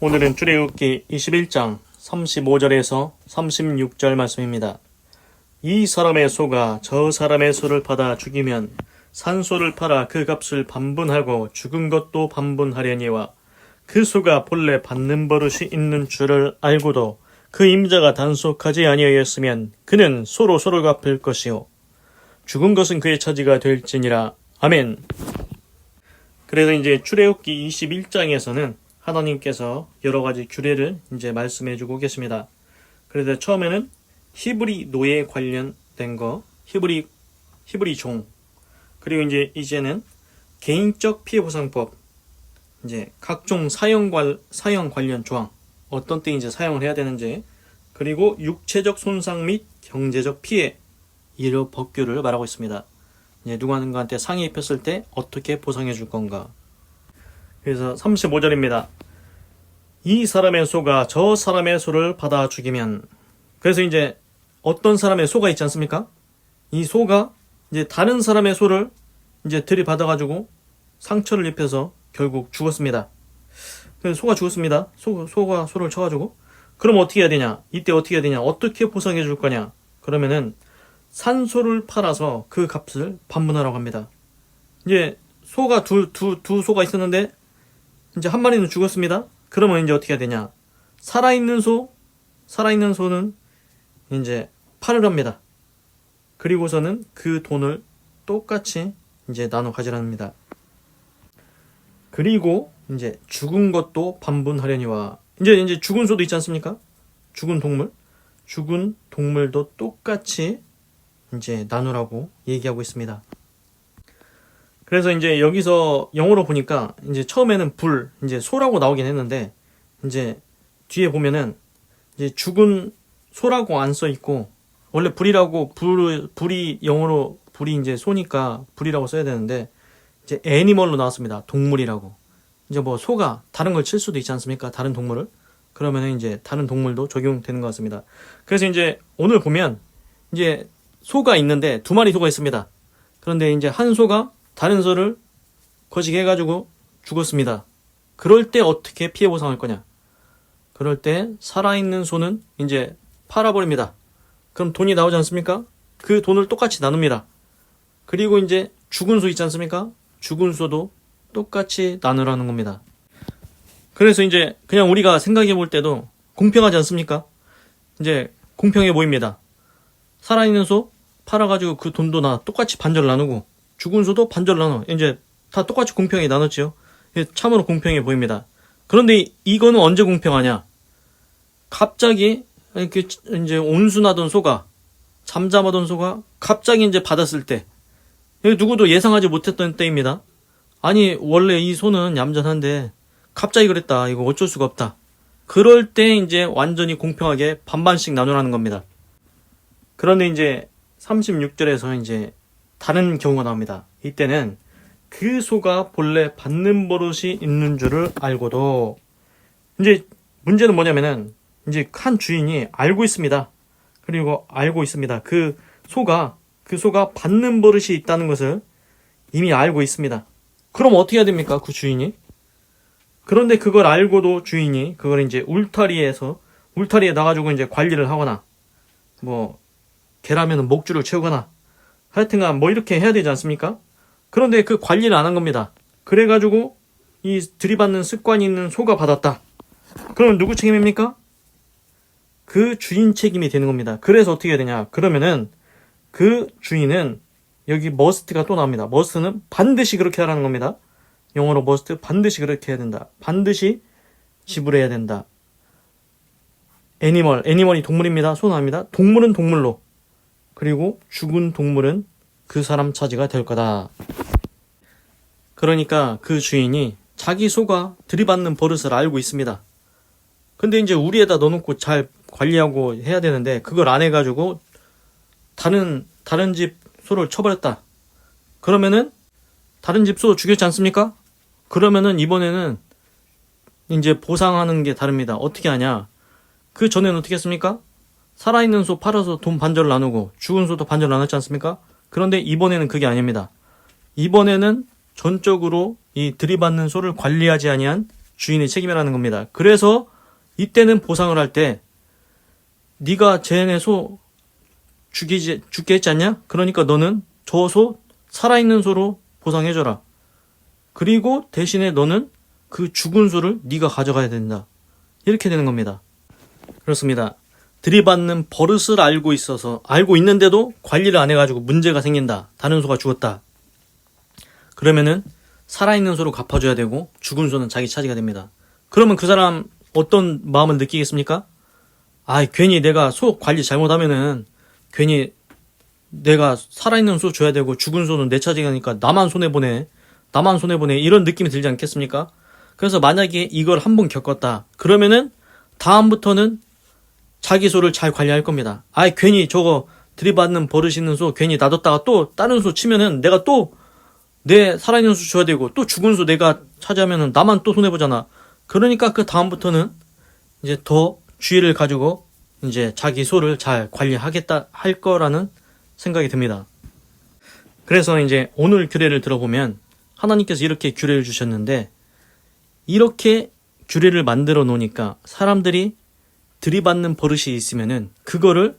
오늘은 출애굽기 21장 35절에서 36절 말씀입니다. 이 사람의 소가 저 사람의 소를 받아 죽이면 산소를 팔아 그 값을 반분하고 죽은 것도 반분하려니와 그 소가 본래 받는 버릇이 있는 줄을 알고도 그 임자가 단속하지 아니하였으면 그는 소로 소를 갚을 것이요 죽은 것은 그의 차지가 될지니라. 아멘. 그래서 이제 출애굽기 21장에서는 하나님께서 여러 가지 규례를 이제 말씀해주고 계십니다. 그래서 처음에는 히브리 노예 관련된 거, 히브리 종, 그리고 이제는 개인적 피해 보상법, 이제 각종 사형 관련 조항, 어떤 때 이제 사용을 해야 되는지, 그리고 육체적 손상 및 경제적 피해, 이런 법규를 말하고 있습니다. 이제 누군가한테 상해 입혔을 때 어떻게 보상해 줄 건가. 그래서 35절입니다. 이 사람의 소가 저 사람의 소를 받아 죽이면, 그래서 이제 어떤 사람의 소가 있지 않습니까? 이 소가 이제 다른 사람의 소를 이제 들이받아가지고 상처를 입혀서 결국 죽었습니다. 그래서 소가 죽었습니다. 소가 소를 쳐가지고. 그럼 어떻게 해야 되냐? 이때 어떻게 해야 되냐? 어떻게 보상해 줄 거냐? 그러면은 산소를 팔아서 그 값을 반분하라고 합니다. 이제 소가 두 소가 있었는데 이제 한 마리는 죽었습니다. 그러면 이제 어떻게 해야 되냐? 살아있는 소는 이제 팔으랍니다. 그리고서는 그 돈을 똑같이 이제 나눠 가지랍니다. 그리고 이제 죽은 것도 반분하려니와, 이제 죽은 소도 있지 않습니까? 죽은 동물도 똑같이 이제 나누라고 얘기하고 있습니다. 그래서 이제 여기서 영어로 보니까 이제 처음에는 이제 소라고 나오긴 했는데, 이제 뒤에 보면은 이제 죽은 소라고 안 써 있고, 원래 불이 영어로 불이 이제 소니까 불이라고 써야 되는데, 이제 애니멀로 나왔습니다. 동물이라고. 이제 뭐 소가 다른 걸 칠 수도 있지 않습니까? 다른 동물을. 그러면은 이제 다른 동물도 적용되는 것 같습니다. 그래서 이제 오늘 보면 이제 소가 있는데 두 마리 소가 있습니다. 그런데 이제 한 소가 다른 소를 거시기 해가지고 죽었습니다. 그럴 때 어떻게 피해 보상할 거냐? 그럴 때 살아있는 소는 이제 팔아버립니다. 그럼 돈이 나오지 않습니까? 그 돈을 똑같이 나눕니다. 그리고 이제 죽은 소 있지 않습니까? 죽은 소도 똑같이 나누라는 겁니다. 그래서 이제 그냥 우리가 생각해 볼 때도 공평하지 않습니까? 이제 공평해 보입니다. 살아있는 소 팔아가지고 그 돈도 똑같이 반절 나누고, 죽은 소도 반절 나눠. 이제 다 똑같이 공평히 나눴지요. 참으로 공평해 보입니다. 그런데 이거는 언제 공평하냐? 갑자기 이렇게 이제 온순하던 소가, 잠잠하던 소가 갑자기 이제 받았을 때, 누구도 예상하지 못했던 때입니다. 아니 원래 이 소는 얌전한데 갑자기 그랬다. 이거 어쩔 수가 없다. 그럴 때 이제 완전히 공평하게 반반씩 나누라는 겁니다. 그런데 이제 36절에서 이제 다른 경우가 나옵니다. 이때는 그 소가 본래 받는 버릇이 있는 줄을 알고도, 이제 문제는 뭐냐면은 이제 한 주인이 알고 있습니다. 그리고 알고 있습니다. 그 소가 받는 버릇이 있다는 것을 이미 알고 있습니다. 그럼 어떻게 해야 됩니까? 그 주인이? 그런데 그걸 알고도 주인이 그걸 이제 울타리에 나가지고 이제 관리를 하거나, 뭐 개라면은 목줄을 채우거나, 하여튼간 뭐 이렇게 해야 되지 않습니까? 그런데 그 관리를 안 한 겁니다. 그래가지고 이 들이받는 습관이 있는 소가 받았다. 그럼 누구 책임입니까? 그 주인 책임이 되는 겁니다. 그래서 어떻게 해야 되냐? 그러면은 그 주인은, 여기 머스트가 또 나옵니다. 머스트는 반드시 그렇게 하라는 겁니다. 영어로 머스트, 반드시 그렇게 해야 된다. 반드시 지불해야 된다. 애니멀이 동물입니다. 소 나옵니다. 동물은 동물로, 그리고 죽은 동물은 그 사람 차지가 될 거다. 그러니까 그 주인이 자기 소가 들이받는 버릇을 알고 있습니다. 근데 이제 우리에다 넣어놓고 잘 관리하고 해야 되는데 그걸 안 해가지고 다른 집 소를 쳐버렸다. 그러면은 다른 집 소 죽였지 않습니까? 그러면은 이번에는 이제 보상하는 게 다릅니다. 어떻게 하냐? 그 전에는 어떻게 했습니까? 살아있는 소 팔아서 돈 반절 나누고 죽은 소도 반절 나눴지 않습니까? 그런데 이번에는 그게 아닙니다. 이번에는 전적으로 이 들이받는 소를 관리하지 아니한 주인의 책임이라는 겁니다. 그래서 이때는 보상을 할 때 네가 쟤네 소 죽게 했지 않냐? 그러니까 너는 저 소 살아있는 소로 보상해줘라. 그리고 대신에 너는 그 죽은 소를 네가 가져가야 된다. 이렇게 되는 겁니다. 그렇습니다. 들이받는 버릇을 알고 있는데도 관리를 안 해가지고 문제가 생긴다. 다른 소가 죽었다. 그러면은 살아있는 소로 갚아줘야 되고 죽은 소는 자기 차지가 됩니다. 그러면 그 사람 어떤 마음을 느끼겠습니까? 괜히 내가 소 관리 잘못하면은 괜히 내가 살아있는 소 줘야 되고 죽은 소는 내 차지가니까 나만 손해보네 이런 느낌이 들지 않겠습니까? 그래서 만약에 이걸 한번 겪었다 그러면은 다음부터는 자기 소를 잘 관리할 겁니다. 괜히 저거 들이받는 버릇 있는 소 괜히 놔뒀다가 또 다른 소 치면은 내가 또 내 살아있는 소 줘야 되고 또 죽은 소 내가 차지하면은 나만 또 손해보잖아. 그러니까 그 다음부터는 이제 더 주의를 가지고 이제 자기 소를 잘 관리하겠다 할 거라는 생각이 듭니다. 그래서 이제 오늘 규례를 들어보면 하나님께서 이렇게 규례를 주셨는데 이렇게 규례를 만들어 놓으니까 사람들이 들이받는 버릇이 있으면은 그거를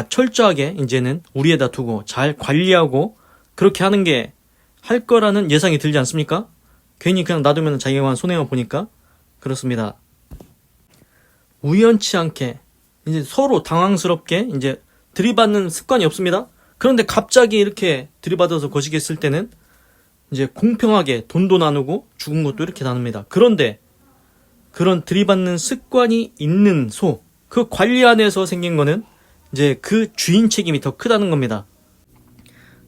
철저하게 이제는 우리에다 두고 잘 관리하고 그렇게 하는 게 할 거라는 예상이 들지 않습니까? 괜히 그냥 놔두면 자기만 손해만 보니까 그렇습니다. 우연치 않게 이제 서로 당황스럽게 이제 들이받는 습관이 없습니다. 그런데 갑자기 이렇게 들이받아서 거시기했을 때는 이제 공평하게 돈도 나누고 죽은 것도 이렇게 나눕니다. 그런데 그런 들이받는 습관이 있는 소, 그 관리 안에서 생긴 거는 이제 그 주인 책임이 더 크다는 겁니다.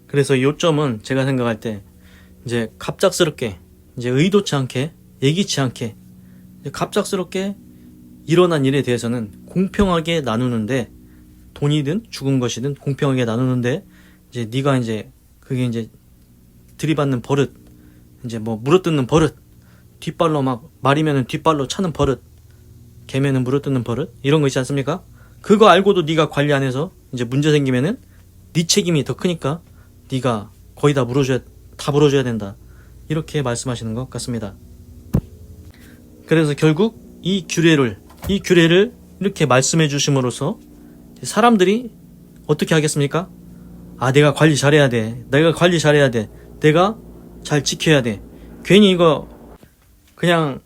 그래서 이 점은 제가 생각할 때 이제 갑작스럽게 이제 의도치 않게 예기치 않게 갑작스럽게 일어난 일에 대해서는 공평하게 나누는데 돈이든 죽은 것이든 공평하게 나누는데 이제 네가 이제 그게 이제 들이받는 버릇 이제 뭐 물어뜯는 버릇 뒷발로 막 말이면은 뒷발로 차는 버릇 개면은 물어뜯는 버릇 이런 거 있지 않습니까? 그거 알고도 네가 관리 안 해서 이제 문제 생기면은 네 책임이 더 크니까 네가 거의 다 물어줘야 된다. 이렇게 말씀하시는 것 같습니다. 그래서 결국 이 규례를 이렇게 말씀해 주심으로써 사람들이 어떻게 하겠습니까? 내가 관리 잘해야 돼. 내가 잘 지켜야 돼. 괜히 이거 그냥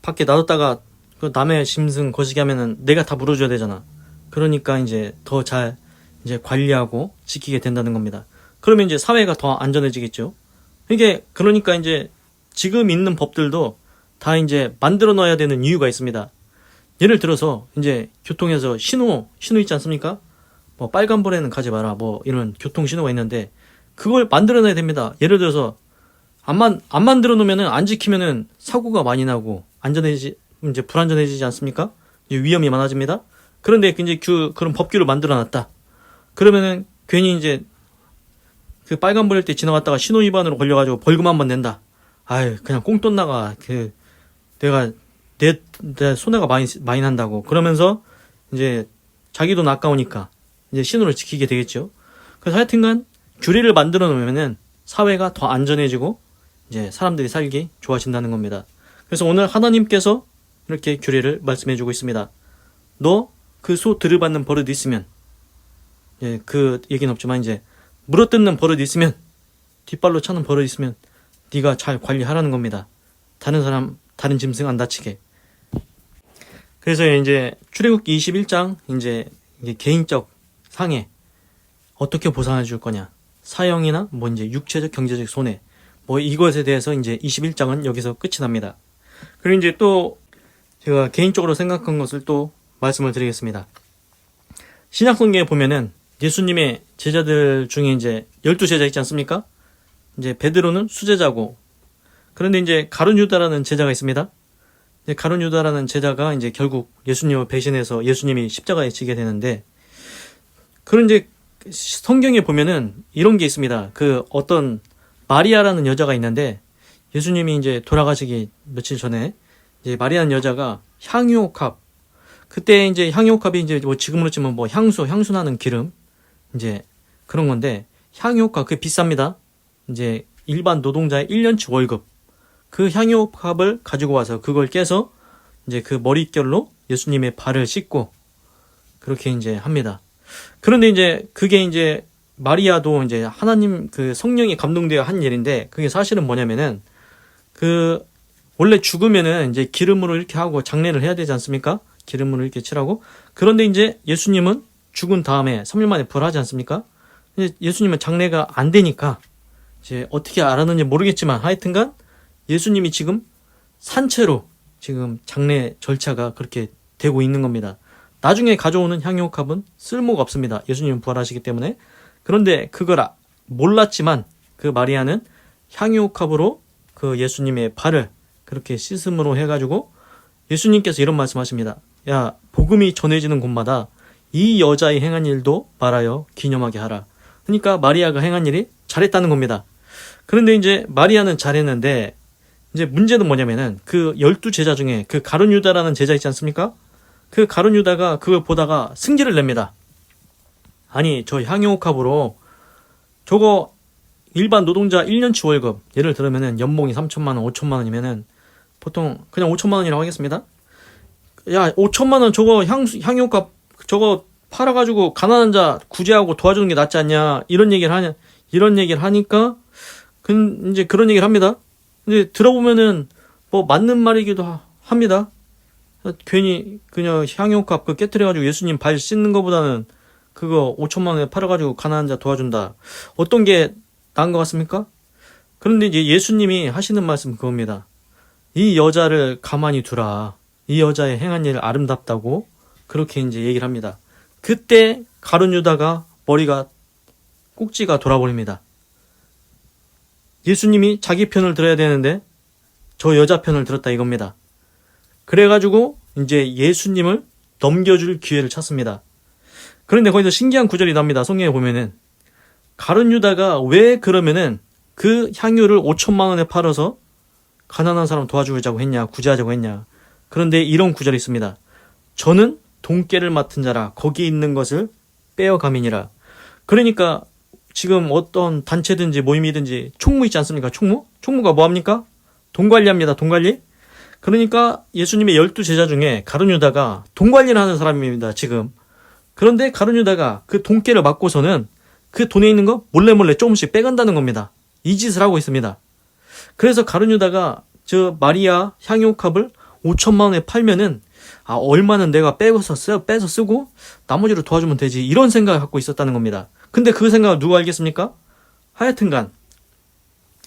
밖에 놔뒀다가 그 남의 짐승 거시기 하면은 내가 다 물어줘야 되잖아. 그러니까 이제 더 잘 이제 관리하고 지키게 된다는 겁니다. 그러면 이제 사회가 더 안전해지겠죠. 이게 그러니까 이제 지금 있는 법들도 다 이제 만들어 놔야 되는 이유가 있습니다. 예를 들어서 이제 교통에서 신호 있지 않습니까? 뭐 빨간불에는 가지 마라 뭐 이런 교통 신호가 있는데 그걸 만들어 놔야 됩니다. 예를 들어서 안 만들어 놓으면은 안 지키면은 사고가 많이 나고 이제 불안전해지지 않습니까? 이제 위험이 많아집니다. 그런데 이제 그런 법규를 만들어 놨다. 그러면은 괜히 이제 그 빨간불일 때 지나갔다가 신호 위반으로 걸려가지고 벌금 한번 낸다. 그냥 꽁돈 나가. 내가 내 손해가 많이 난다고. 그러면서 이제 자기 돈 아까우니까 이제 신호를 지키게 되겠죠. 그래서 하여튼간 규례를 만들어 놓으면은 사회가 더 안전해지고 이제 사람들이 살기 좋아진다는 겁니다. 그래서 오늘 하나님께서 이렇게 규례를 말씀해 주고 있습니다. 너 그 소 들이받는 버릇 있으면 그 얘기는 없지만 이제 물어뜯는 버릇 있으면 뒷발로 차는 버릇 있으면 네가 잘 관리하라는 겁니다. 다른 짐승 안 다치게. 그래서 이제 출애굽기 21장 이제 개인적 상해 어떻게 보상해 줄 거냐. 사형이나 뭐 이제 육체적 경제적 손해 뭐 이것에 대해서 이제 21장은 여기서 끝이 납니다. 그리고 이제 또 제가 개인적으로 생각한 것을 또 말씀을 드리겠습니다. 신약성경에 보면은 예수님의 제자들 중에 이제 12제자 있지 않습니까? 이제 베드로는 수제자고 그런데 이제 가룟 유다라는 제자가 있습니다. 가룟 유다라는 제자가 이제 결국 예수님을 배신해서 예수님이 십자가에 지게 되는데 그런 이제 성경에 보면은 이런 게 있습니다. 그 어떤 마리아라는 여자가 있는데 예수님이 이제 돌아가시기 며칠 전에 이제 마리아라는 여자가 향유옥합 그때 이제 향유옥합이 이제 뭐 지금으로 치면 뭐 향수 나는 기름 이제 그런 건데 향유옥합 그게 비쌉니다. 이제 일반 노동자의 1년치 월급 그 향유컵을 가지고 와서 그걸 깨서 이제 그 머릿결로 예수님의 발을 씻고 그렇게 이제 합니다. 그런데 이제 그게 이제 마리아도 이제 하나님 그 성령이 감동되어 한 일인데, 그게 사실은 뭐냐면은 그 원래 죽으면은 이제 기름으로 이렇게 하고 장례를 해야 되지 않습니까? 기름으로 이렇게 칠하고. 그런데 이제 예수님은 죽은 다음에 3일 만에 부활하지 않습니까? 이제 예수님은 장례가 안 되니까 이제 어떻게 알았는지 모르겠지만 하여튼간 예수님이 지금 산채로 지금 장례 절차가 그렇게 되고 있는 겁니다. 나중에 가져오는 향유컵은 쓸모가 없습니다. 예수님은 부활하시기 때문에. 그런데 그걸 몰랐지만 그 마리아는 향유컵으로 그 예수님의 발을 그렇게 씻음으로 해가지고 예수님께서 이런 말씀하십니다. 야, 복음이 전해지는 곳마다 이 여자의 행한 일도 말하여 기념하게 하라. 그러니까 마리아가 행한 일이 잘했다는 겁니다. 그런데 이제 마리아는 잘했는데 이제 문제는 뭐냐면은 그 12제자 중에 그 가룟 유다라는 제자 있지 않습니까? 그 가룟 유다가 그걸 보다가 승질을 냅니다. 아니, 저 향유옥합으로 저거 일반 노동자 1년치 월급, 예를 들면은 연봉이 3천만 원, 5천만 원이면은 보통 그냥 5천만 원이라고 하겠습니다. 야, 5천만 원 저거 향유옥합 저거 팔아가지고 가난한 자 구제하고 도와주는 게 낫지 않냐, 이런 얘기를 하니까 이제 그런 얘기를 합니다. 근데 들어보면은 뭐 맞는 말이기도 합니다. 괜히 그냥 향유값 그 깨트려가지고 예수님 발 씻는 거보다는 그거 5천만 원에 팔아가지고 가난한 자 도와준다, 어떤 게 나은 것 같습니까? 그런데 이제 예수님이 하시는 말씀 그겁니다. 이 여자를 가만히 두라. 이 여자의 행한 일 아름답다고 그렇게 이제 얘기를 합니다. 그때 가룟 유다가 머리가 꼭지가 돌아버립니다. 예수님이 자기 편을 들어야 되는데 저 여자 편을 들었다 이겁니다. 그래가지고 이제 예수님을 넘겨줄 기회를 찾습니다. 그런데 거기서 신기한 구절이 나옵니다. 성경에 보면은 가룟 유다가 왜 그러면은 그 향유를 5천만 원에 팔아서 가난한 사람 도와주자고 했냐, 구제하자고 했냐. 그런데 이런 구절이 있습니다. 저는 돈깨를 맡은 자라 거기 있는 것을 빼어가미니라. 그러니까 지금 어떤 단체든지 모임이든지 총무 있지 않습니까? 총무가 뭐합니까? 돈 관리합니다. 돈 관리. 그러니까 예수님의 12제자 중에 가룟 유다가 돈 관리를 하는 사람입니다. 지금. 그런데 가룟 유다가 그 돈깨를 맡고서는 그 돈에 있는 거 몰래 조금씩 빼간다는 겁니다. 이 짓을 하고 있습니다. 그래서 가룟 유다가 저 마리아 향유컵을 5천만 원에 팔면은 얼마는 내가 빼서 쓰고 나머지로 도와주면 되지, 이런 생각을 갖고 있었다는 겁니다. 근데 그 생각을 누가 알겠습니까? 하여튼간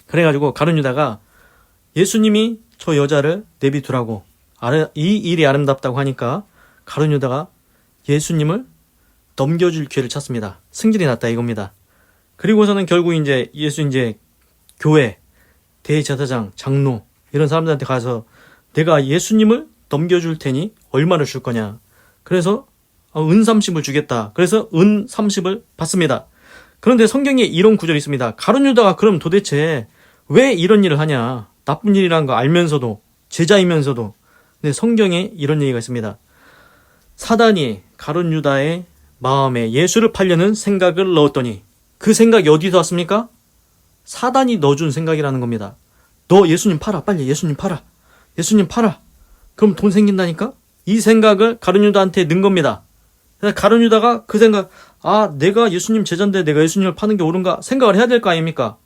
그래가지고 가룟 유다가 예수님이 저 여자를 내비두라고 이 일이 아름답다고 하니까 가룟 유다가 예수님을 넘겨줄 기회를 찾습니다. 승질이 났다 이겁니다. 그리고서는 결국 이제 교회 대제사장, 장로 이런 사람들한테 가서 내가 예수님을 넘겨줄 테니 얼마를 줄 거냐. 그래서 은 30을 주겠다. 그래서 은 30을 받습니다. 그런데 성경에 이런 구절이 있습니다. 가룟 유다가 그럼 도대체 왜 이런 일을 하냐. 나쁜 일이라는 거 알면서도, 제자이면서도. 근데 성경에 이런 얘기가 있습니다. 사단이 가룟 유다의 마음에 예수를 팔려는 생각을 넣었더니, 그 생각이 어디서 왔습니까? 사단이 넣어준 생각이라는 겁니다. 너 예수님 팔아. 빨리 예수님 팔아. 예수님 팔아. 그럼 돈 생긴다니까? 이 생각을 가룟 유다한테 넣은 겁니다. 그래서 가룟 유다가 그 생각, 내가 예수님 제자인데 내가 예수님을 파는 게 옳은가 생각을 해야 될 거 아닙니까?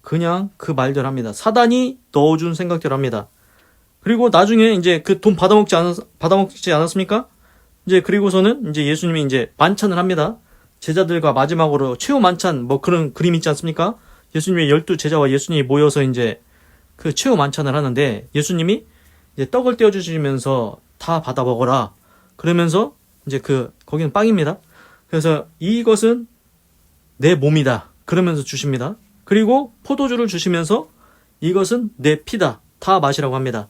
그냥 그 말대로 합니다. 사단이 넣어준 생각대로 합니다. 그리고 나중에 이제 그 돈 받아먹지 않았습니까? 이제 그리고서는 이제 예수님이 이제 만찬을 합니다. 제자들과 마지막으로 최후 만찬 뭐 그런 그림 있지 않습니까? 예수님의 12제자와 예수님이 모여서 이제 그 최후 만찬을 하는데 예수님이 이제 떡을 떼어주시면서 다 받아 먹어라. 그러면서 이제 거기는 빵입니다. 그래서 이것은 내 몸이다. 그러면서 주십니다. 그리고 포도주를 주시면서 이것은 내 피다. 다 마시라고 합니다.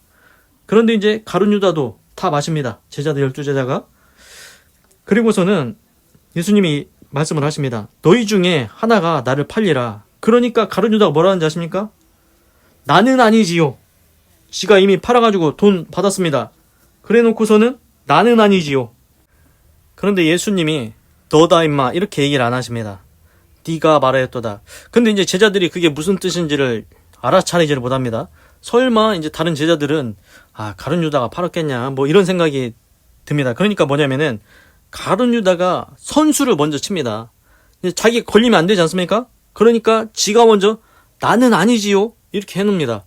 그런데 이제 가룟 유다도 다 마십니다. 제자들 12제자가. 그리고서는 예수님이 말씀을 하십니다. 너희 중에 하나가 나를 팔리라. 그러니까 가룟 유다가 뭐라 하는지 아십니까? 나는 아니지요. 지가 이미 팔아가지고 돈 받았습니다. 그래 놓고서는 나는 아니지요. 그런데 예수님이 너다 임마 이렇게 얘기를 안 하십니다. 네가 말하였도다. 근데 이제 제자들이 그게 무슨 뜻인지를 알아차리지를 못합니다. 설마 이제 다른 제자들은 가룟 유다가 팔았겠냐 뭐 이런 생각이 듭니다. 그러니까 뭐냐면은 가룟 유다가 선수를 먼저 칩니다. 자기 걸리면 안 되지 않습니까? 그러니까 지가 먼저 나는 아니지요 이렇게 해놓습니다.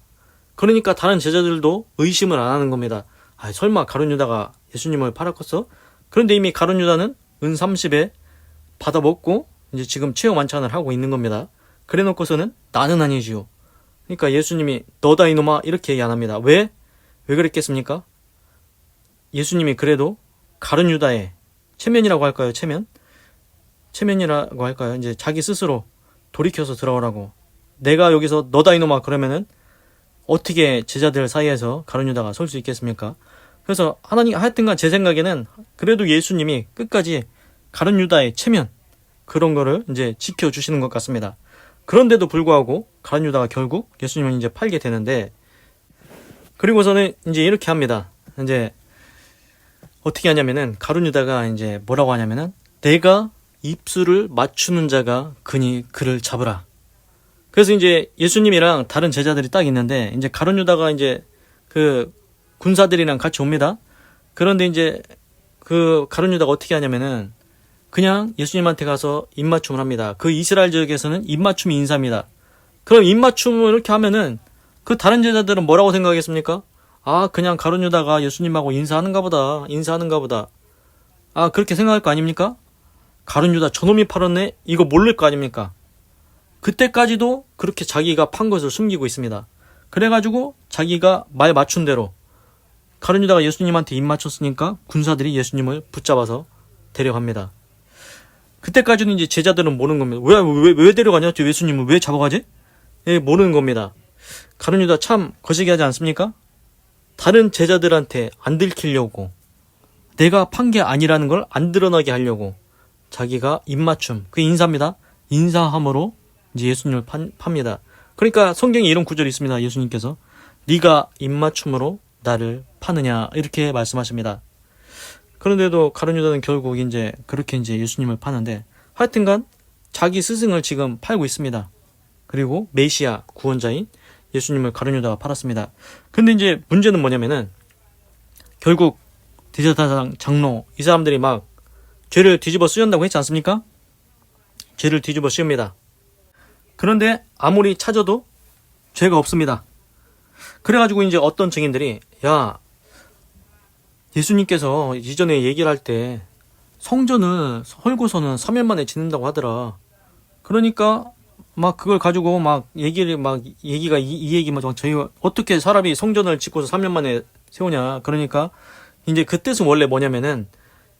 그러니까 다른 제자들도 의심을 안 하는 겁니다. 설마 가룟 유다가 예수님을 팔았겠어? 그런데 이미 가룟 유다는 은 30에 받아먹고 이제 지금 최후 만찬을 하고 있는 겁니다. 그래 놓고서는 나는 아니지요. 그러니까 예수님이 너다 이놈아 이렇게 얘기 안 합니다. 왜 그랬겠습니까? 예수님이 그래도 가룟 유다의 체면이라고 할까요? 체면이라고 할까요? 이제 자기 스스로 돌이켜서 들어오라고. 내가 여기서 너다 이놈아 그러면은 어떻게 제자들 사이에서 가룟 유다가 설 수 있겠습니까? 그래서 하여튼간 제 생각에는 그래도 예수님이 끝까지 가룟 유다의 체면 그런 거를 이제 지켜주시는 것 같습니다. 그런데도 불구하고 가룟 유다가 결국 예수님을 이제 팔게 되는데, 그리고서는 이제 이렇게 합니다. 이제 어떻게 하냐면은 가룟 유다가 이제 뭐라고 하냐면은 내가 입술을 맞추는 자가 그니 그를 잡으라. 그래서 이제 예수님이랑 다른 제자들이 딱 있는데 이제 가룟 유다가 이제 그 군사들이랑 같이 옵니다. 그런데 이제 그 가룟 유다가 어떻게 하냐면은 그냥 예수님한테 가서 입맞춤을 합니다. 그 이스라엘 지역에서는 입맞춤이 인사입니다. 그럼 입맞춤을 이렇게 하면은 그 다른 제자들은 뭐라고 생각하겠습니까? 그냥 가룟 유다가 예수님하고 인사하는가 보다. 그렇게 생각할 거 아닙니까? 가룟 유다 저놈이 팔았네? 이거 모를 거 아닙니까? 그때까지도 그렇게 자기가 판 것을 숨기고 있습니다. 그래가지고 자기가 말 맞춘 대로 가룟 유다가 예수님한테 입 맞췄으니까 군사들이 예수님을 붙잡아서 데려갑니다. 그때까지는 이제 제자들은 모르는 겁니다. 왜 데려가냐? 예수님을 왜 잡아가지? 모르는 겁니다. 가룟 유다 참 거시기하지 않습니까? 다른 제자들한테 안 들키려고, 내가 판 게 아니라는 걸 안 드러나게 하려고 자기가 입맞춤, 그게 인사입니다. 인사함으로 이제 예수님을 팝니다. 그러니까 성경에 이런 구절이 있습니다. 예수님께서 네가 입맞춤으로 나를 파느냐 이렇게 말씀하십니다. 그런데도 가룟 유다는 결국 이제 그렇게 이제 예수님을 파는데, 하여튼간 자기 스승을 지금 팔고 있습니다. 그리고 메시아 구원자인 예수님을 가룟 유다가 팔았습니다. 근데 이제 문제는 뭐냐면은 결국 대제사장 장로 이 사람들이 막 죄를 뒤집어 씌운다고 했지 않습니까? 죄를 뒤집어 씌웁니다. 그런데 아무리 찾아도 죄가 없습니다. 그래가지고 이제 어떤 증인들이 예수님께서 이전에 얘기를 할 때 성전을 헐고서는 3일 만에 짓는다고 하더라. 그러니까 막 그걸 가지고 막 얘기가 이 얘기만 저희가 어떻게 사람이 성전을 짓고서 3년 만에 세우냐. 그러니까 이제 그 뜻은 원래 뭐냐면은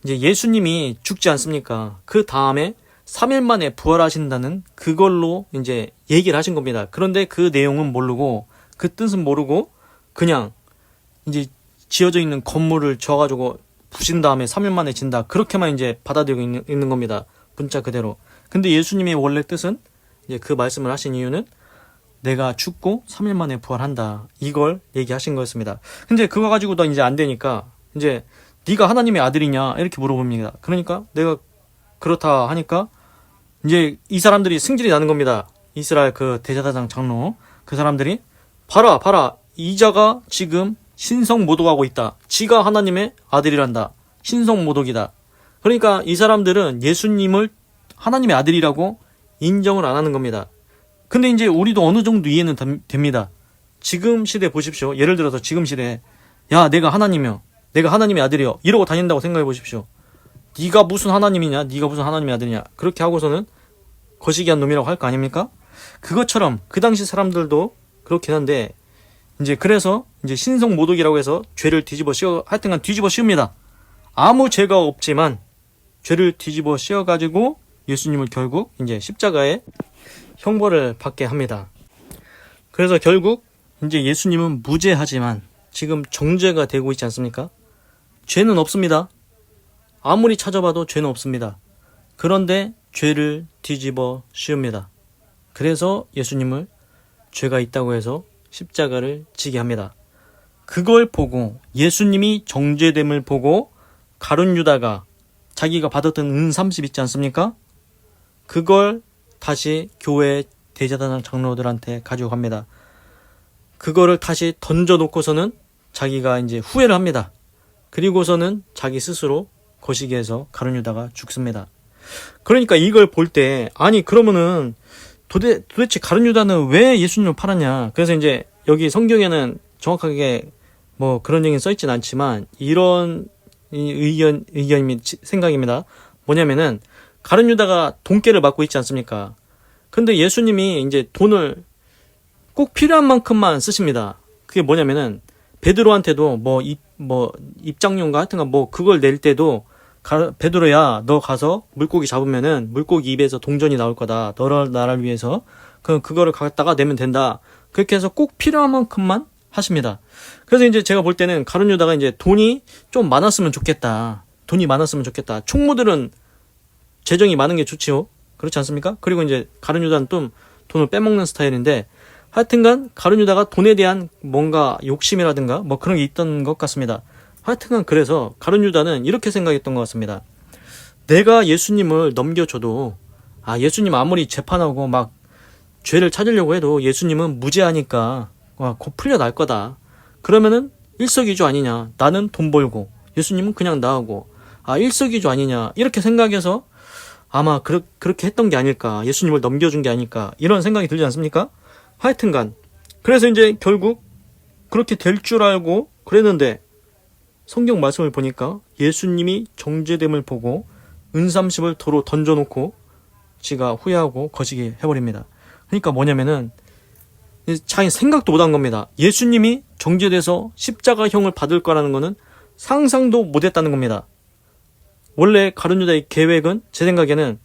이제 예수님이 죽지 않습니까? 그 다음에 3일 만에 부활하신다는 그걸로 이제 얘기를 하신 겁니다. 그런데 그 내용은 모르고, 그 뜻은 모르고 그냥 이제 지어져 있는 건물을 지어가지고 부신 다음에 3일 만에 진다. 그렇게만 이제 받아들이고 있는 겁니다. 문자 그대로. 근데 예수님의 원래 뜻은 이제 그 말씀을 하신 이유는 내가 죽고 3일 만에 부활한다. 이걸 얘기하신 거였습니다. 근데 그거 가지고도 이제 안 되니까 이제 네가 하나님의 아들이냐 이렇게 물어봅니다. 그러니까 내가 그렇다 하니까 이제 이 사람들이 승질이 나는 겁니다. 이스라엘 그 대제사장 장로 그 사람들이 봐라 이자가 지금 신성모독하고 있다. 지가 하나님의 아들이란다. 신성모독이다. 그러니까 이 사람들은 예수님을 하나님의 아들이라고 인정을 안 하는 겁니다. 근데 이제 우리도 어느 정도 이해는 됩니다. 지금 시대 보십시오. 예를 들어서 지금 시대에 내가 하나님이요, 내가 하나님의 아들이요 이러고 다닌다고 생각해 보십시오. 네가 무슨 하나님이냐, 네가 무슨 하나님의 아들이냐 그렇게 하고서는 거시기한 놈이라고 할 거 아닙니까? 그것처럼 그 당시 사람들도 그렇긴 한데 이제 그래서 이제 신성모독이라고 해서 죄를 하여튼간 뒤집어 씌웁니다. 아무 죄가 없지만 죄를 뒤집어 씌워가지고 예수님을 결국 이제 십자가에 형벌을 받게 합니다. 그래서 결국 이제 예수님은 무죄하지만 지금 정죄가 되고 있지 않습니까? 죄는 없습니다. 아무리 찾아봐도 죄는 없습니다. 그런데 죄를 뒤집어 씌웁니다. 그래서 예수님을 죄가 있다고 해서 십자가를 지게 합니다. 그걸 보고 예수님이 정죄됨을 보고 가룟 유다가 자기가 받았던 은 30 있지 않습니까? 그걸 다시 교회 대제사장 장로들한테 가지고 갑니다. 그거를 다시 던져놓고서는 자기가 이제 후회를 합니다. 그리고서는 자기 스스로 거시기에서 가룟 유다가 죽습니다. 그러니까 이걸 볼 때 아니 그러면은 도대체 가룟 유다는 왜 예수님을 팔았냐. 그래서 이제 여기 성경에는 정확하게 뭐 그런 얘기는 써있진 않지만 이런 의견 및 생각입니다. 뭐냐면은 가룟 유다가 돈깨를 맡고 있지 않습니까? 근데 예수님이 이제 돈을 꼭 필요한 만큼만 쓰십니다. 그게 뭐냐면은 베드로한테도 뭐 입장료인가 하여튼간 뭐 그걸 낼 때도 베드로야 너 가서 물고기 잡으면은 물고기 입에서 동전이 나올 거다. 너를 나를 위해서 그거를 갖다가 내면 된다. 그렇게 해서 꼭 필요한 만큼만 하십니다. 그래서 이제 제가 볼 때는 가룟 유다가 이제 돈이 좀 많았으면 좋겠다. 총무들은 재정이 많은 게 좋지요. 그렇지 않습니까? 그리고 이제 가룟 유다는 좀 돈을 빼먹는 스타일인데 하여튼간 가룟 유다가 돈에 대한 뭔가 욕심이라든가 뭐 그런 게 있던 것 같습니다. 하여튼간 그래서 가룟 유다는 이렇게 생각했던 것 같습니다. 내가 예수님을 넘겨줘도 예수님 아무리 재판하고 막 죄를 찾으려고 해도 예수님은 무죄하니까 곧 풀려날 거다. 그러면은 일석이조 아니냐. 나는 돈 벌고 예수님은 그냥 나오고 일석이조 아니냐. 이렇게 생각해서 아마 그렇게 했던 게 아닐까. 예수님을 넘겨준 게 아닐까. 이런 생각이 들지 않습니까? 하여튼간 그래서 이제 결국 그렇게 될 줄 알고 그랬는데 성경 말씀을 보니까 예수님이 정죄됨을 보고 은삼십을 도로 던져놓고 지가 후회하고 거시기 해버립니다. 그러니까 뭐냐면은 자기 생각도 못한 겁니다. 예수님이 정죄돼서 십자가형을 받을 거라는 거는 상상도 못했다는 겁니다. 원래 가룟 유다의 계획은 제 생각에는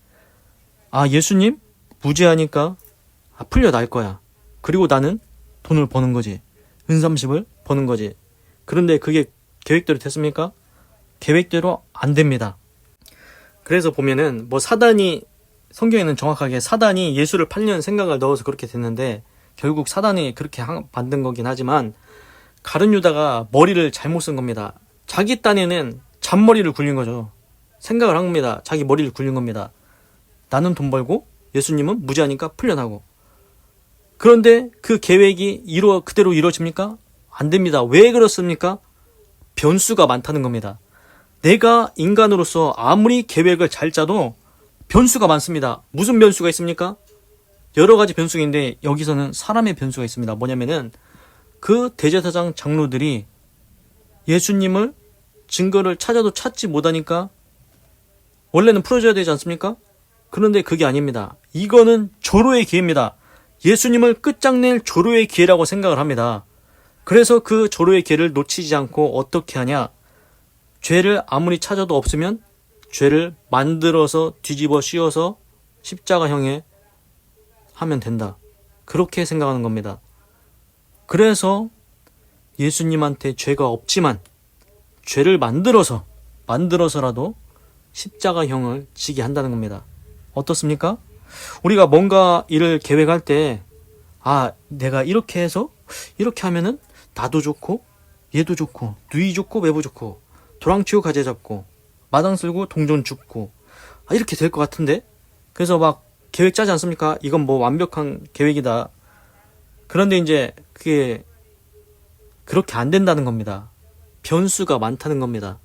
예수님 무죄하니까 풀려날 거야. 그리고 나는 돈을 버는 거지. 은삼십을 버는 거지. 그런데 그게 계획대로 됐습니까? 계획대로 안 됩니다. 그래서 보면은 성경에는 정확하게 사단이 예수를 팔려는 생각을 넣어서 그렇게 됐는데 결국 사단이 그렇게 만든 거긴 하지만 가룟 유다가 머리를 잘못 쓴 겁니다. 자기 딴에는 잔머리를 굴린 거죠. 생각을 한 겁니다. 자기 머리를 굴린 겁니다. 나는 돈 벌고 예수님은 무죄하니까 풀려나고. 그런데 그 계획이 그대로 이루어집니까? 안 됩니다. 왜 그렇습니까? 변수가 많다는 겁니다. 내가 인간으로서 아무리 계획을 잘 짜도 변수가 많습니다. 무슨 변수가 있습니까? 여러 가지 변수가 있는데 여기서는 사람의 변수가 있습니다. 뭐냐면은 그 대제사장 장로들이 예수님을 증거를 찾아도 찾지 못하니까 원래는 풀어줘야 되지 않습니까? 그런데 그게 아닙니다. 이거는 조로의 기회입니다. 예수님을 끝장낼 조로의 기회라고 생각을 합니다. 그래서 그 조로의 기회를 놓치지 않고 어떻게 하냐? 죄를 아무리 찾아도 없으면 죄를 만들어서 뒤집어 씌워서 십자가형에 하면 된다. 그렇게 생각하는 겁니다. 그래서 예수님한테 죄가 없지만 죄를 만들어서라도 십자가형을 지게 한다는 겁니다. 어떻습니까? 우리가 뭔가 일을 계획할 때 내가 이렇게 해서 이렇게 하면은 나도 좋고 얘도 좋고 누이 좋고 매부 좋고 도랑치고 가재 잡고 마당 쓸고 동전 죽고 이렇게 될 것 같은데 그래서 막 계획 짜지 않습니까? 이건 뭐 완벽한 계획이다. 그런데 이제 그게 그렇게 안 된다는 겁니다. 변수가 많다는 겁니다.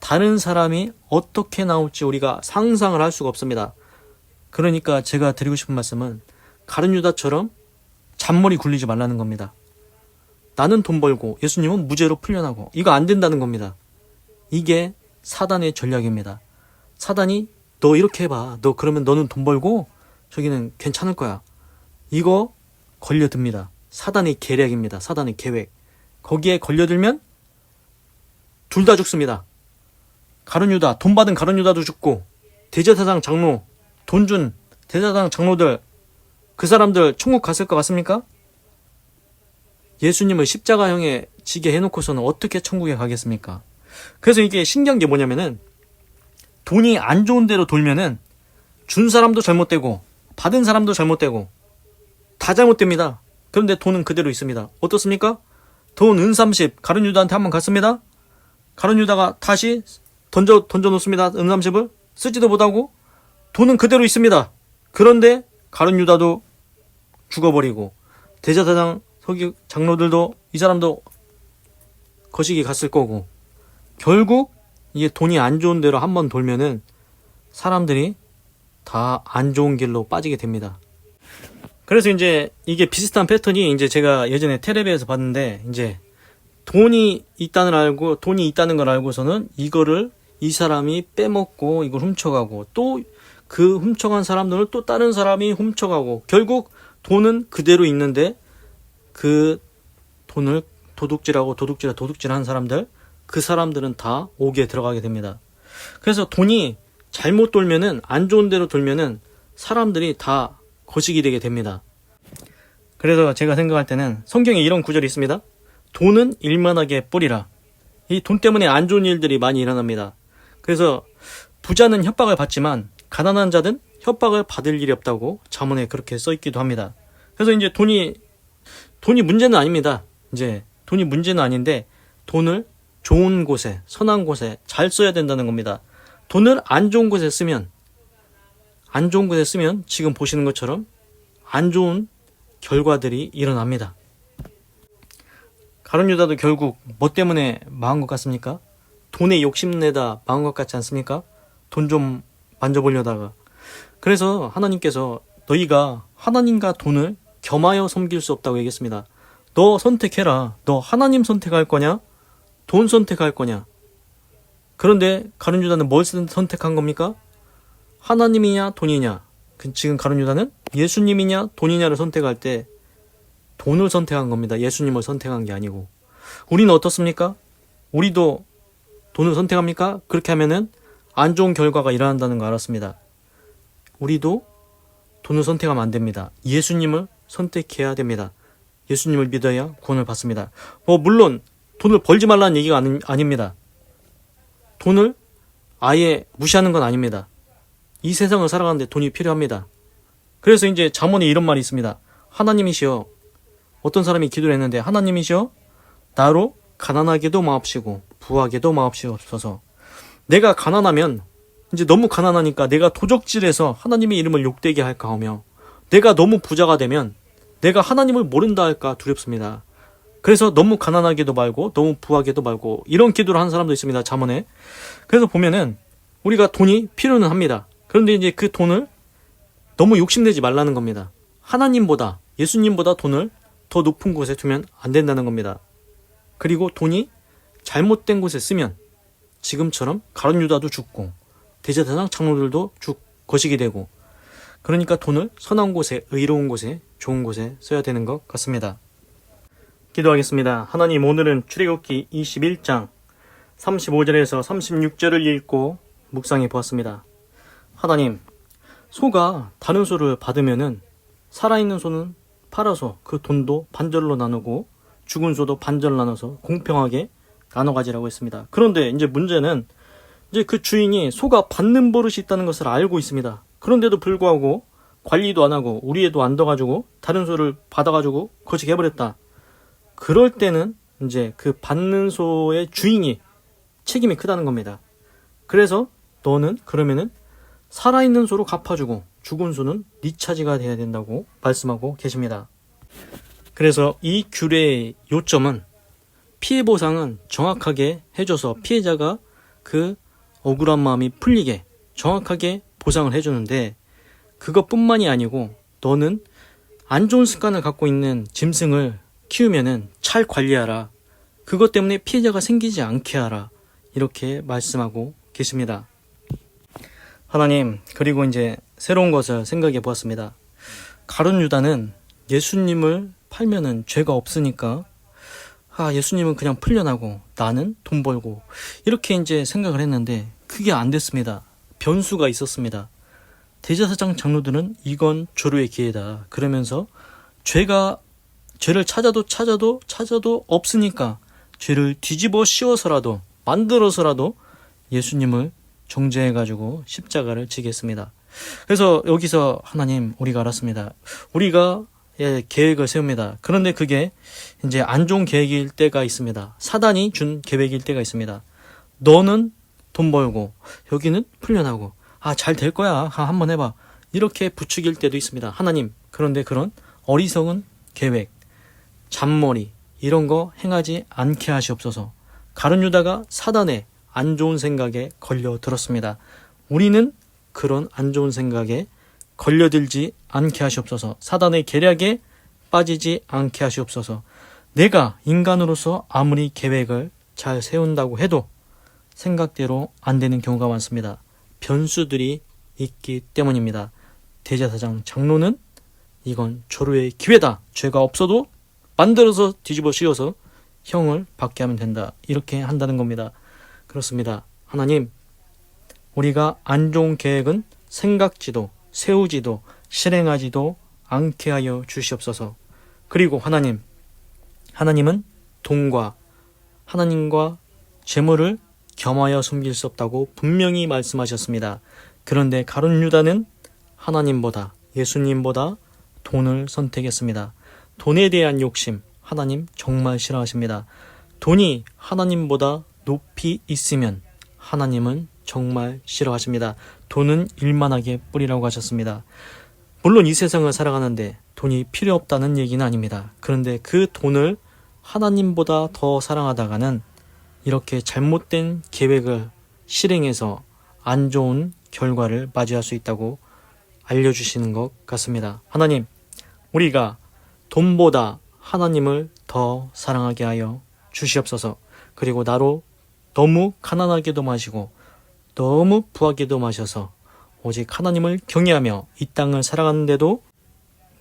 다른 사람이 어떻게 나올지 우리가 상상을 할 수가 없습니다. 그러니까 제가 드리고 싶은 말씀은 가룟 유다처럼 잔머리 굴리지 말라는 겁니다. 나는 돈 벌고 예수님은 무죄로 풀려나고 이거 안 된다는 겁니다. 이게 사단의 전략입니다. 사단이 너 이렇게 해봐. 너 그러면 너는 돈 벌고 저기는 괜찮을 거야. 이거 걸려듭니다. 사단의 계략입니다. 사단의 계획. 거기에 걸려들면 둘 다 죽습니다. 가룟 유다, 돈 받은 가룟 유다도 죽고 대제사장 장로, 돈 준 대제사장 장로들 그 사람들 천국 갔을 것 같습니까? 예수님을 십자가형에 지게 해놓고서는 어떻게 천국에 가겠습니까? 그래서 이게 신기한 게 뭐냐면은 돈이 안 좋은 데로 돌면은 준 사람도 잘못되고 받은 사람도 잘못되고 다 잘못됩니다. 그런데 돈은 그대로 있습니다. 어떻습니까? 돈 은삼십 가룟 유다한테 한번 갔습니다. 가룟 유다가 다시 던져 놓습니다. 은삼십을 쓰지도 못하고 돈은 그대로 있습니다. 그런데 가룟 유다도 죽어버리고 대제사장 거기 장로들도 이 사람도 거시기 갔을 거고, 결국 이게 돈이 안 좋은 대로 한번 돌면은 사람들이 다 안 좋은 길로 빠지게 됩니다. 그래서 이제 이게 비슷한 패턴이 이제 제가 예전에 텔레비에서 봤는데, 이제 돈이 있다는 걸 알고서는 이거를 이 사람이 빼먹고 이걸 훔쳐가고, 또 그 훔쳐간 사람들을 또 다른 사람이 훔쳐가고, 결국 돈은 그대로 있는데 그 돈을 도둑질한 사람들, 그 사람들은 다 옥에 들어가게 됩니다. 그래서 돈이 잘못 돌면은, 안 좋은 데로 돌면은 사람들이 다 거식이 되게 됩니다. 그래서 제가 생각할 때는 성경에 이런 구절이 있습니다. 돈은 일만하게 뿌리라. 이 돈 때문에 안 좋은 일들이 많이 일어납니다. 그래서 부자는 협박을 받지만 가난한 자는 협박을 받을 일이 없다고 잠언에 그렇게 써 있기도 합니다. 그래서 이제 돈이 문제는 아닙니다. 이제 돈이 문제는 아닌데, 돈을 좋은 곳에, 선한 곳에 잘 써야 된다는 겁니다. 돈을 안 좋은 곳에 쓰면 지금 보시는 것처럼 안 좋은 결과들이 일어납니다. 가룟 유다도 결국 뭐 때문에 망한 것 같습니까? 돈에 욕심내다 망한 것 같지 않습니까? 돈 좀 만져보려다가. 그래서 하나님께서 너희가 하나님과 돈을 겸하여 섬길 수 없다고 얘기했습니다. 너 선택해라. 너 하나님 선택할 거냐? 돈 선택할 거냐? 그런데 가룟 유다는 뭘 선택한 겁니까? 하나님이냐 돈이냐? 지금 가룟 유다는 예수님이냐 돈이냐를 선택할 때 돈을 선택한 겁니다. 예수님을 선택한 게 아니고. 우리는 어떻습니까? 우리도 돈을 선택합니까? 그렇게 하면은 안 좋은 결과가 일어난다는 거 알았습니다. 우리도 돈을 선택하면 안 됩니다. 예수님을 선택해야 됩니다. 예수님을 믿어야 구원을 받습니다. 물론 돈을 벌지 말라는 얘기가 아닙니다. 돈을 아예 무시하는 건 아닙니다. 이 세상을 살아가는데 돈이 필요합니다. 그래서 이제 잠언에 이런 말이 있습니다. 하나님이시여, 어떤 사람이 기도를 했는데, 하나님이시여 나로 가난하게도 마옵시고 부하게도 마옵시옵소서. 내가 가난하면, 이제 너무 가난하니까 내가 도적질해서 하나님의 이름을 욕되게 할까 하며, 내가 너무 부자가 되면 내가 하나님을 모른다 할까 두렵습니다. 그래서 너무 가난하게도 말고 너무 부하게도 말고, 이런 기도를 하는 사람도 있습니다. 잠언에. 그래서 보면은 우리가 돈이 필요는 합니다. 그런데 이제 그 돈을 너무 욕심내지 말라는 겁니다. 하나님보다, 예수님보다 돈을 더 높은 곳에 두면 안 된다는 겁니다. 그리고 돈이 잘못된 곳에 쓰면 지금처럼 가룟 유다도 죽고 대제사장 장로들도 거식이 되고, 그러니까 돈을 선한 곳에, 의로운 곳에, 좋은 곳에 써야 되는 것 같습니다. 기도하겠습니다. 하나님, 오늘은 출애굽기 21장 35절에서 36절을 읽고 묵상해 보았습니다. 하나님, 소가 다른 소를 받으면은 살아있는 소는 팔아서 그 돈도 반절로 나누고 죽은 소도 반절 나눠서 공평하게 나눠 가지라고 했습니다. 그런데 이제 문제는, 이제 그 주인이 소가 받는 버릇이 있다는 것을 알고 있습니다. 그런데도 불구하고 관리도 안 하고 우리 애도 안 둬가지고 다른 소를 받아가지고 거짓 해버렸다. 그럴 때는 이제 그 받는 소의 주인이 책임이 크다는 겁니다. 그래서 너는 그러면은 살아있는 소로 갚아주고 죽은 소는 네 차지가 돼야 된다고 말씀하고 계십니다. 그래서 이 규례의 요점은 피해 보상은 정확하게 해줘서 피해자가 그 억울한 마음이 풀리게 정확하게 보상을 해주는데, 그것뿐만이 아니고 너는 안 좋은 습관을 갖고 있는 짐승을 키우면은 잘 관리하라. 그것 때문에 피해자가 생기지 않게 하라. 이렇게 말씀하고 계십니다. 하나님, 그리고 이제 새로운 것을 생각해 보았습니다. 가룟 유다는 예수님을 팔면은 죄가 없으니까 예수님은 그냥 풀려나고 나는 돈 벌고, 이렇게 이제 생각을 했는데 그게 안 됐습니다. 변수가 있었습니다. 대제사장 장로들은 이건 조류의 기회다 그러면서 죄를 찾아도 없으니까 죄를 뒤집어 씌워서라도 만들어서라도 예수님을 정죄해가지고 십자가를 지겠습니다. 그래서 여기서 하나님, 우리가 알았습니다. 우리가 계획을 세웁니다. 그런데 그게 이제 안 좋은 계획일 때가 있습니다. 사단이 준 계획일 때가 있습니다. 너는 돈 벌고 여기는 풀려나고 잘 될 거야, 한번 해봐, 이렇게 부추길 때도 있습니다. 하나님, 그런데 그런 어리석은 계획, 잔머리 이런 거 행하지 않게 하시옵소서. 가룟 유다가 사단의 안 좋은 생각에 걸려들었습니다. 우리는 그런 안 좋은 생각에 걸려들지 않게 하시옵소서. 사단의 계략에 빠지지 않게 하시옵소서. 내가 인간으로서 아무리 계획을 잘 세운다고 해도 생각대로 안 되는 경우가 많습니다. 변수들이 있기 때문입니다. 대제사장 장로는 이건 절호의 기회다. 죄가 없어도 만들어서 뒤집어 씌워서 형을 받게 하면 된다. 이렇게 한다는 겁니다. 그렇습니다. 하나님, 우리가 안 좋은 계획은 생각지도 세우지도 실행하지도 않게 하여 주시옵소서. 그리고 하나님은 돈과 하나님과 재물을 겸하여 숨길 수 없다고 분명히 말씀하셨습니다. 그런데 가룟 유다는 하나님보다 예수님보다 돈을 선택했습니다. 돈에 대한 욕심 하나님 정말 싫어하십니다. 돈이 하나님보다 높이 있으면 하나님은 정말 싫어하십니다. 돈은 일만하게 뿌리라고 하셨습니다. 물론 이 세상을 살아가는데 돈이 필요 없다는 얘기는 아닙니다. 그런데 그 돈을 하나님보다 더 사랑하다가는 이렇게 잘못된 계획을 실행해서 안 좋은 결과를 맞이할 수 있다고 알려주시는 것 같습니다. 하나님, 우리가 돈보다 하나님을 더 사랑하게 하여 주시옵소서. 그리고 나로 너무 가난하게도 마시고 너무 부하게도 마셔서 오직 하나님을 경외하며 이 땅을 살아가는데도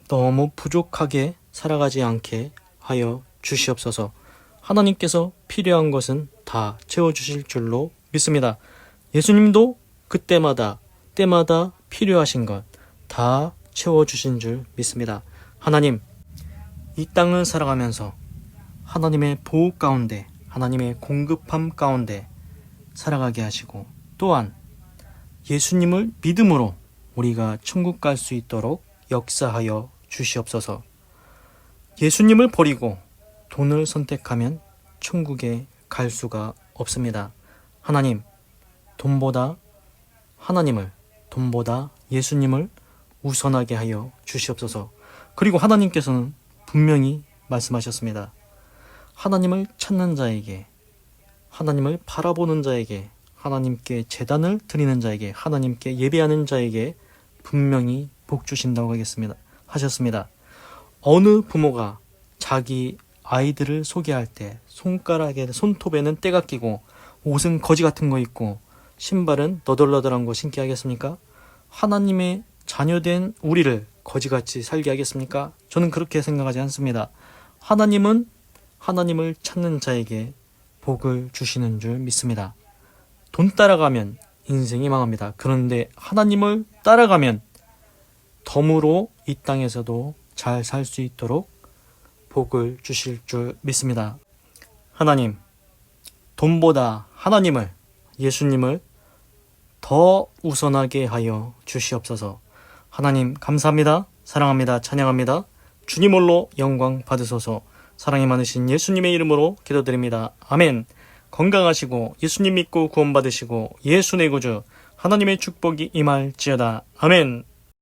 너무 부족하게 살아가지 않게 하여 주시옵소서. 하나님께서 필요한 것은 다 채워주실 줄로 믿습니다. 예수님도 그때마다 때마다 필요하신 것 다 채워주신 줄 믿습니다. 하나님, 이 땅을 살아가면서 하나님의 보호 가운데 하나님의 공급함 가운데 살아가게 하시고 또한 예수님을 믿음으로 우리가 천국 갈 수 있도록 역사하여 주시옵소서. 예수님을 버리고 돈을 선택하면 천국에 갈 수가 없습니다. 하나님, 돈보다 하나님을, 돈보다 예수님을 우선하게 하여 주시옵소서. 그리고 하나님께서는 분명히 말씀하셨습니다. 하나님을 찾는 자에게, 하나님을 바라보는 자에게, 하나님께 제단을 드리는 자에게, 하나님께 예배하는 자에게 분명히 복 주신다고 하셨습니다. 어느 부모가 자기 아이들을 소개할 때 손가락에 손톱에는 때가 끼고 옷은 거지 같은 거 입고 신발은 너덜너덜한 거 신게 하겠습니까? 하나님의 자녀된 우리를 거지같이 살게 하겠습니까? 저는 그렇게 생각하지 않습니다. 하나님은 하나님을 찾는 자에게 복을 주시는 줄 믿습니다. 돈 따라가면 인생이 망합니다. 그런데 하나님을 따라가면 덤으로 이 땅에서도 잘 살 수 있도록 복을 주실 줄 믿습니다. 하나님, 돈보다 하나님을, 예수님을 더 우선하게 하여 주시옵소서. 하나님 감사합니다. 사랑합니다. 찬양합니다. 주님 홀로 영광 받으소서. 사랑이 많으신 예수님의 이름으로 기도드립니다. 아멘. 건강하시고 예수님 믿고 구원받으시고 예수 내 구주 하나님의 축복이 임할지어다. 아멘.